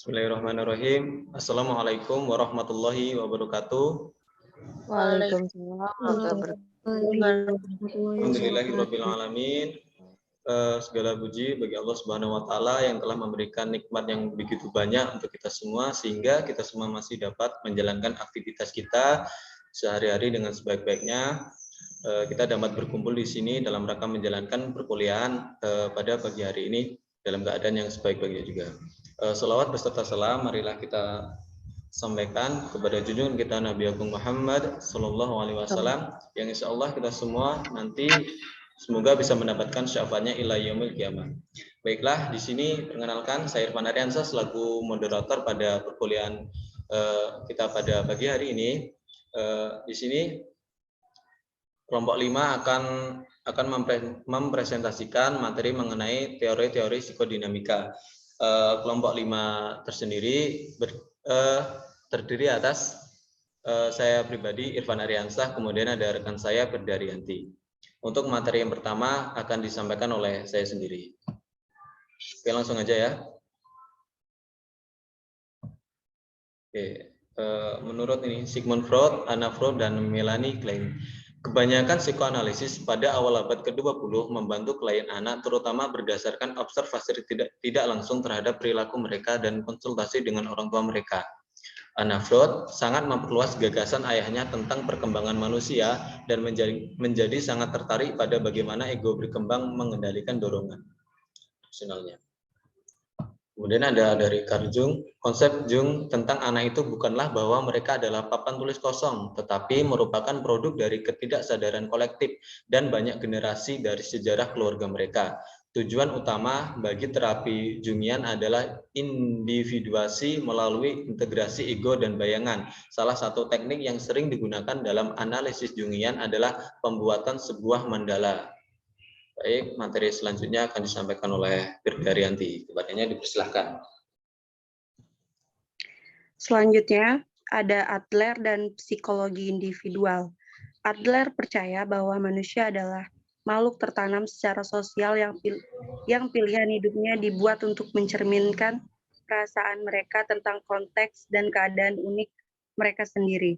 Bismillahirrahmanirrahim. Assalamualaikum warahmatullahi wabarakatuh. Waalaikumsalam warahmatullahi wabarakatuh. Alhamdulillahirabbil alamin. Segala puji bagi Allah Subhanahu wa taala yang telah memberikan nikmat yang begitu banyak untuk kita semua sehingga kita semua masih dapat menjalankan aktivitas kita sehari-hari dengan sebaik-baiknya. Kita dapat berkumpul di sini dalam rangka menjalankan perkuliahan pada pagi hari ini dalam keadaan yang sebaik-baiknya juga. Selawat beserta salam marilah kita sampaikan kepada junjungan kita Nabi Agung Muhammad Sallallahu Alaihi Wasallam yang insya Allah kita semua nanti semoga bisa mendapatkan syafaatnya ila yaumil qiyamah. Baiklah, di sini perkenalkan saya Irfan Aryansa selaku moderator pada perkuliahan kita pada pagi hari ini. Di sini kelompok 5 akan mempresentasikan materi mengenai teori-teori psikodinamika. Kelompok 5 tersendiri terdiri atas saya pribadi Irfan Aryansah, kemudian ada rekan saya Firdaryanti. Untuk materi yang pertama akan disampaikan oleh saya sendiri. Oke, langsung aja ya. Oke, menurut ini Sigmund Freud, Anna Freud, dan Melanie Klein, kebanyakan psikoanalisis pada awal abad ke-20 membantu klien anak terutama berdasarkan observasi tidak langsung terhadap perilaku mereka dan konsultasi dengan orang tua mereka. Anna Freud sangat memperluas gagasan ayahnya tentang perkembangan manusia dan menjadi sangat tertarik pada bagaimana ego berkembang mengendalikan dorongan emosionalnya. Kemudian ada dari Carl Jung, konsep Jung tentang anak itu bukanlah bahwa mereka adalah papan tulis kosong, tetapi merupakan produk dari ketidaksadaran kolektif dan banyak generasi dari sejarah keluarga mereka. Tujuan utama bagi terapi Jungian adalah individuasi melalui integrasi ego dan bayangan. Salah satu teknik yang sering digunakan dalam analisis Jungian adalah pembuatan sebuah mandala. Baik, materi selanjutnya akan disampaikan oleh Firdaryanti. Kepadanya dipersilahkan. Selanjutnya ada Adler dan psikologi individual. Adler percaya bahwa manusia adalah makhluk tertanam secara sosial yang pilihan hidupnya dibuat untuk mencerminkan perasaan mereka tentang konteks dan keadaan unik mereka sendiri.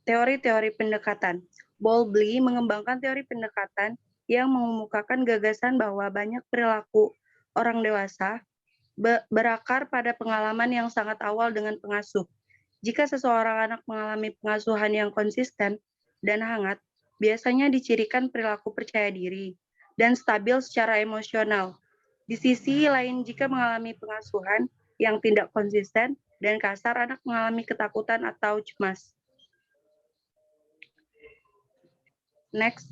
Teori-teori pendekatan. Bowlby mengembangkan teori pendekatan yang mengemukakan gagasan bahwa banyak perilaku orang dewasa berakar pada pengalaman yang sangat awal dengan pengasuh. Jika seseorang anak mengalami pengasuhan yang konsisten dan hangat, biasanya dicirikan perilaku percaya diri dan stabil secara emosional. Di sisi lain, jika mengalami pengasuhan yang tidak konsisten dan kasar, anak mengalami ketakutan atau cemas. Next.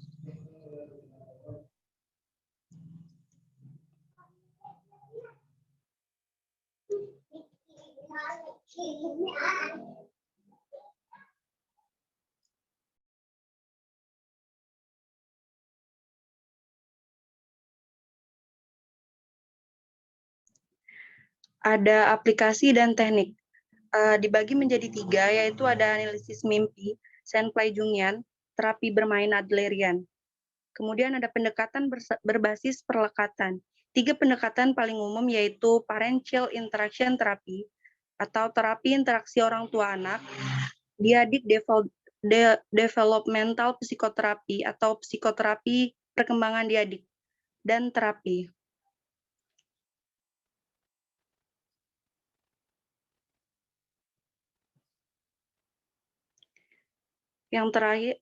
Ada aplikasi dan teknik. Dibagi menjadi 3, yaitu ada analisis mimpi, Senplay Jungian, terapi bermain Adlerian. Kemudian ada pendekatan berbasis perlekatan. 3 pendekatan paling umum yaitu Parental Interaction Therapy atau terapi interaksi orang tua anak, Dyadic Developmental Psikoterapi atau psikoterapi perkembangan diadik, dan terapi. Yang terakhir,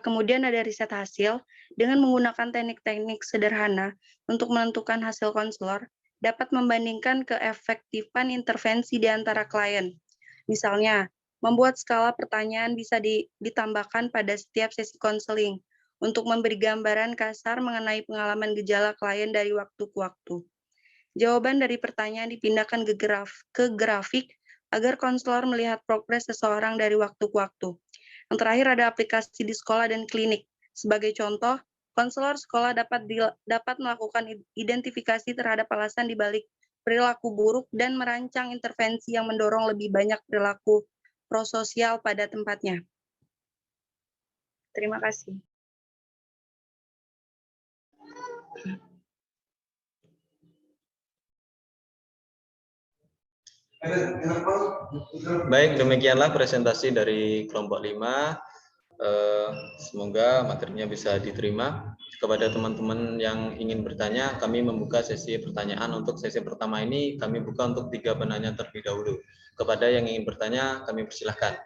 kemudian ada riset hasil dengan menggunakan teknik-teknik sederhana untuk menentukan hasil konselor dapat membandingkan keefektifan intervensi di antara klien. Misalnya, membuat skala pertanyaan bisa ditambahkan pada setiap sesi konseling untuk memberi gambaran kasar mengenai pengalaman gejala klien dari waktu ke waktu. Jawaban dari pertanyaan dipindahkan ke grafik agar konselor melihat progres seseorang dari waktu ke waktu. Yang terakhir ada aplikasi di sekolah dan klinik. Sebagai contoh, konselor sekolah dapat melakukan identifikasi terhadap alasan dibalik perilaku buruk dan merancang intervensi yang mendorong lebih banyak perilaku prososial pada tempatnya. Terima kasih. Baik, demikianlah presentasi dari kelompok 5. Semoga materinya bisa diterima. Kepada teman-teman yang ingin bertanya, kami membuka sesi pertanyaan. Untuk sesi pertama ini kami buka untuk 3 penanya terlebih dahulu. Kepada yang ingin bertanya, kami persilahkan.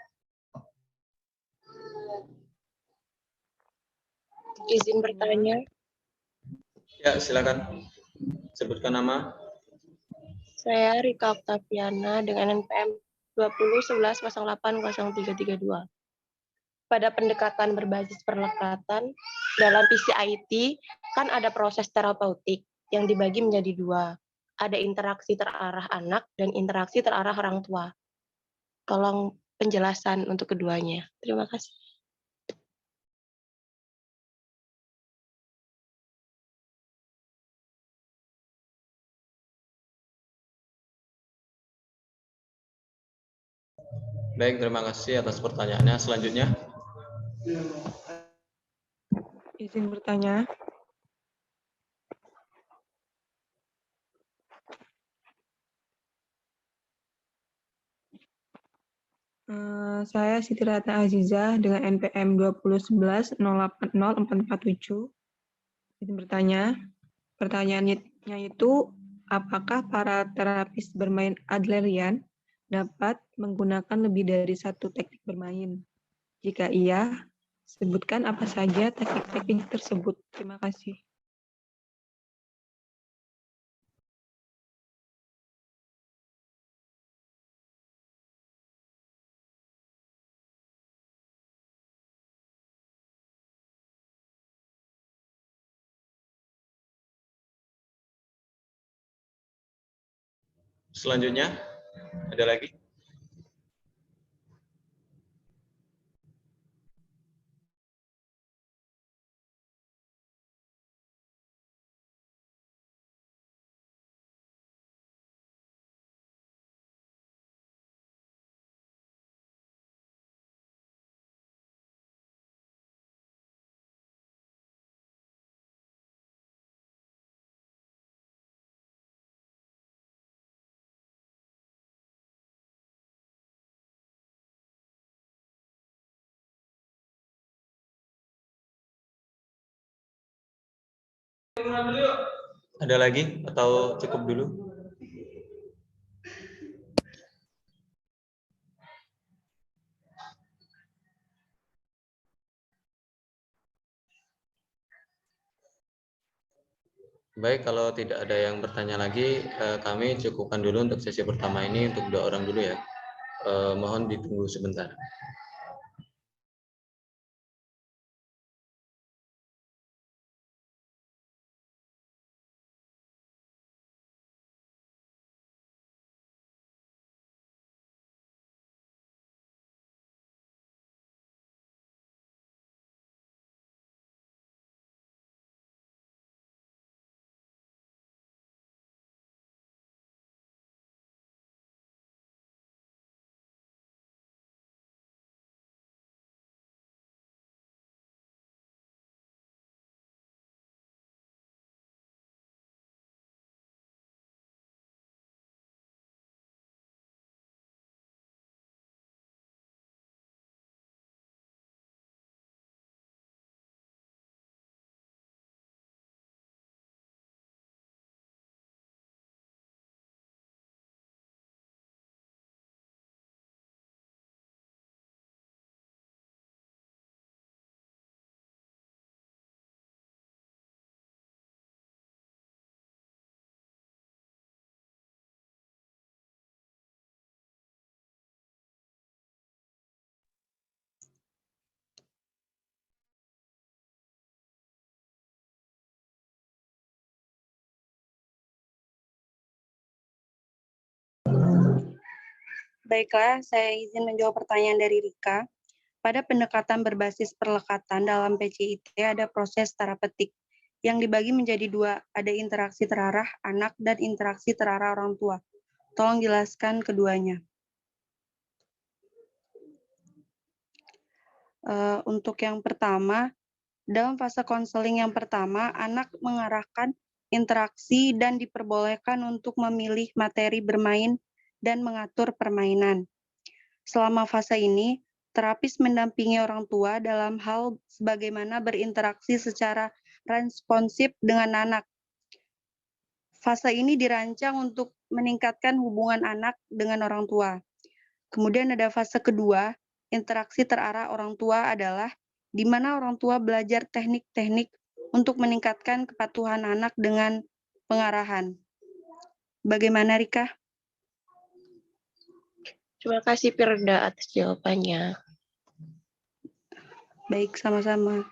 Izin bertanya. Ya, silakan. Sebutkan nama. Saya Rika Oktaviana dengan NPM 2011080332. Pada pendekatan berbasis perlekatan, dalam PCIT kan ada proses terapeutik yang dibagi menjadi 2. Ada interaksi terarah anak dan interaksi terarah orang tua. Tolong penjelasan untuk keduanya. Terima kasih. Baik, terima kasih atas pertanyaannya. Selanjutnya. Izin bertanya. Saya Siti Ratna Azizah dengan NPM 2011080447. Izin bertanya. Pertanyaannya itu, apakah para terapis bermain Adlerian dapat menggunakan lebih dari satu teknik bermain? Jika iya, sebutkan apa saja teknik-teknik tersebut. Terima kasih. Selanjutnya, ada lagi? Ada lagi atau cukup dulu? Baik, kalau tidak ada yang bertanya lagi, kami cukupkan dulu untuk sesi pertama ini untuk 2 orang dulu ya. Mohon ditunggu sebentar. Baiklah, saya izin menjawab pertanyaan dari Rika. Pada pendekatan berbasis perlekatan dalam PCIT ada proses terapeutik yang dibagi menjadi 2, ada interaksi terarah anak dan interaksi terarah orang tua. Tolong jelaskan keduanya. Untuk yang pertama, dalam fase konseling yang pertama, anak mengarahkan interaksi dan diperbolehkan untuk memilih materi bermain dan mengatur permainan. Selama fase ini, terapis mendampingi orang tua dalam hal sebagaimana berinteraksi secara responsif dengan anak. Fase ini dirancang untuk meningkatkan hubungan anak dengan orang tua. Kemudian ada fase kedua, interaksi terarah orang tua adalah di mana orang tua belajar teknik-teknik untuk meningkatkan kepatuhan anak dengan pengarahan. Bagaimana, Rika? Terima kasih Firda atas jawabannya. Baik, sama-sama.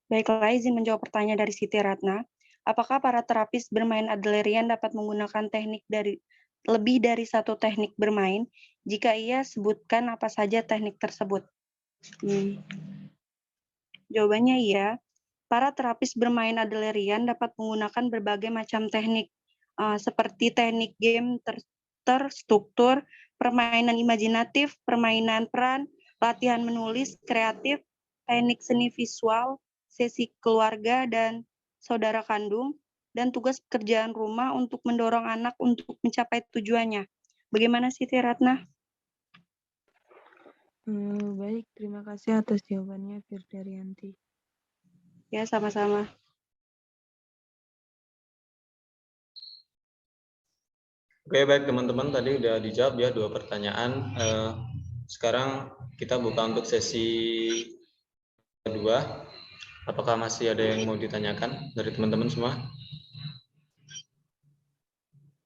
Baiklah, izin menjawab pertanyaan dari Siti Ratna. Apakah para terapis bermain Adlerian dapat menggunakan lebih dari satu teknik bermain? Jika iya, sebutkan apa saja teknik tersebut. Jawabannya iya. Para terapis bermain Adlerian dapat menggunakan berbagai macam teknik, seperti teknik game terstruktur, permainan imajinatif, permainan peran, latihan menulis kreatif, teknik seni visual, sesi keluarga dan saudara kandung, dan tugas pekerjaan rumah untuk mendorong anak untuk mencapai tujuannya. Bagaimana Siti Ratna? Baik, terima kasih atas jawabannya, Firdarianti. Ya, sama-sama. Oke, baik teman-teman, tadi udah dijawab ya 2 pertanyaan. Sekarang kita buka untuk sesi kedua. Apakah masih ada yang mau ditanyakan dari teman-teman semua?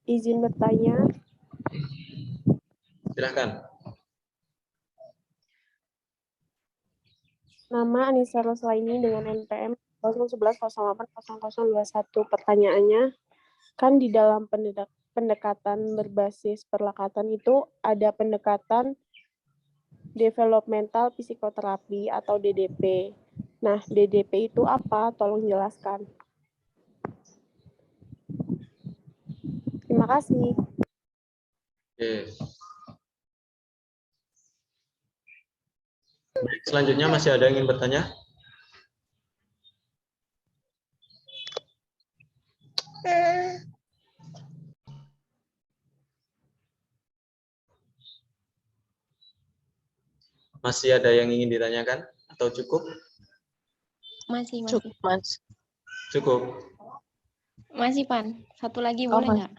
Izin bertanya. Silahkan. Nama Anissa Roslaini dengan NPM 011080021. Pertanyaannya, kan di dalam pendekatan berbasis perlekatan itu ada pendekatan developmental psikoterapi atau DDP. Nah, DDP itu apa? Tolong jelaskan. Terima kasih. Oke. Baik, selanjutnya masih ada yang ingin bertanya? Masih ada yang ingin ditanyakan atau cukup? Masih. Cukup, Mas. Cukup. Masih, Pan. Satu lagi Oh, boleh Mas. nggak?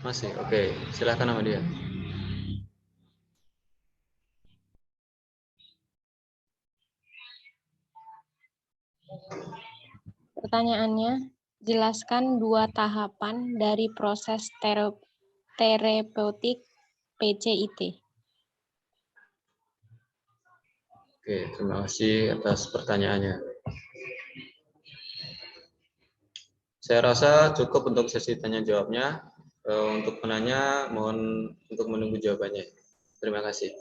Masih. Oke, silahkan sama dia. Pertanyaannya, jelaskan 2 tahapan dari proses terapeutik PCIT. Oke, terima kasih atas pertanyaannya. Saya rasa cukup untuk sesi tanya jawabnya. Untuk penanya, mohon untuk menunggu jawabannya. Terima kasih.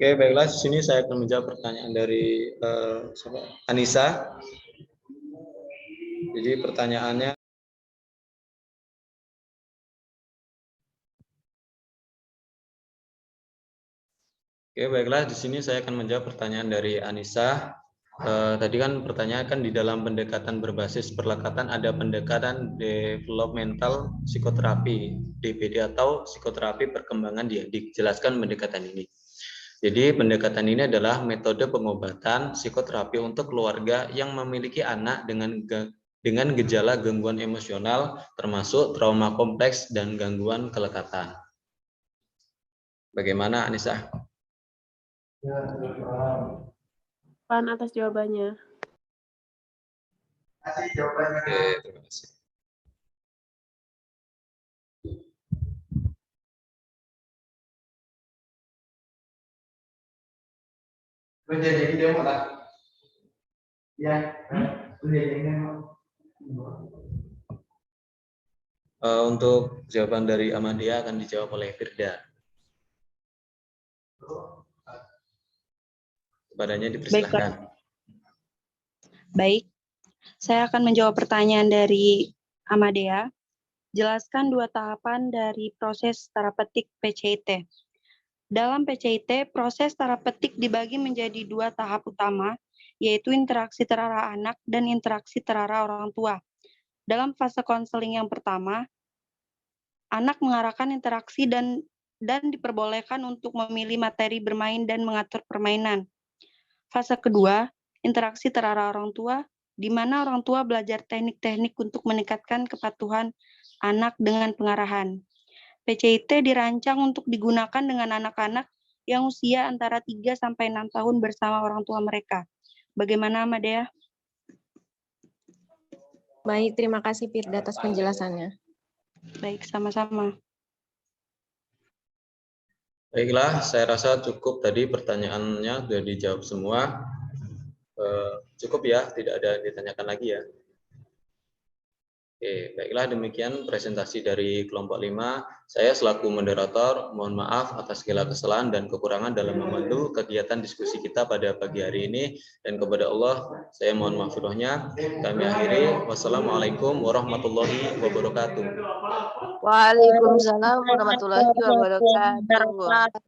Oke, baiklah. Di sini saya akan menjawab pertanyaan dari Anissa. Jadi pertanyaannya, oke, baiklah. Di sini saya akan menjawab pertanyaan dari Anissa. Tadi kan pertanyaan kan di dalam pendekatan berbasis perlekatan ada pendekatan developmental psikoterapi (DBT) atau psikoterapi perkembangan diadik. Jelaskan pendekatan ini. Jadi pendekatan ini adalah metode pengobatan psikoterapi untuk keluarga yang memiliki anak dengan gejala gangguan emosional termasuk trauma kompleks dan gangguan kelekatan. Bagaimana, Anissa? Pan atas jawabannya. Oke, terima kasih. Untuk jawaban dari Amadia akan dijawab oleh Firda. Kepadanya dipersilahkan. Baik, saya akan menjawab pertanyaan dari Amadea. Jelaskan 2 tahapan dari proses terapeutik PCIT. Dalam PCIT, proses terapeutik dibagi menjadi 2 tahap utama, yaitu interaksi terarah anak dan interaksi terarah orang tua. Dalam fase konseling yang pertama, anak mengarahkan interaksi dan diperbolehkan untuk memilih materi bermain dan mengatur permainan. Fase kedua, interaksi terarah orang tua, di mana orang tua belajar teknik-teknik untuk meningkatkan kepatuhan anak dengan pengarahan. PCIT dirancang untuk digunakan dengan anak-anak yang usia antara 3 sampai 6 tahun bersama orang tua mereka. Bagaimana, Amadea? Baik, terima kasih Firda atas penjelasannya. Baik, sama-sama. Baiklah, saya rasa cukup tadi pertanyaannya sudah dijawab semua. Cukup ya, tidak ada yang ditanyakan lagi ya. Oke, baiklah demikian presentasi dari kelompok 5. Saya selaku moderator, mohon maaf atas segala kesalahan dan kekurangan dalam membantu kegiatan diskusi kita pada pagi hari ini. Dan kepada Allah, saya mohon maghfirahnya. Kami akhiri. Wassalamualaikum warahmatullahi wabarakatuh. Waalaikumsalam warahmatullahi wabarakatuh.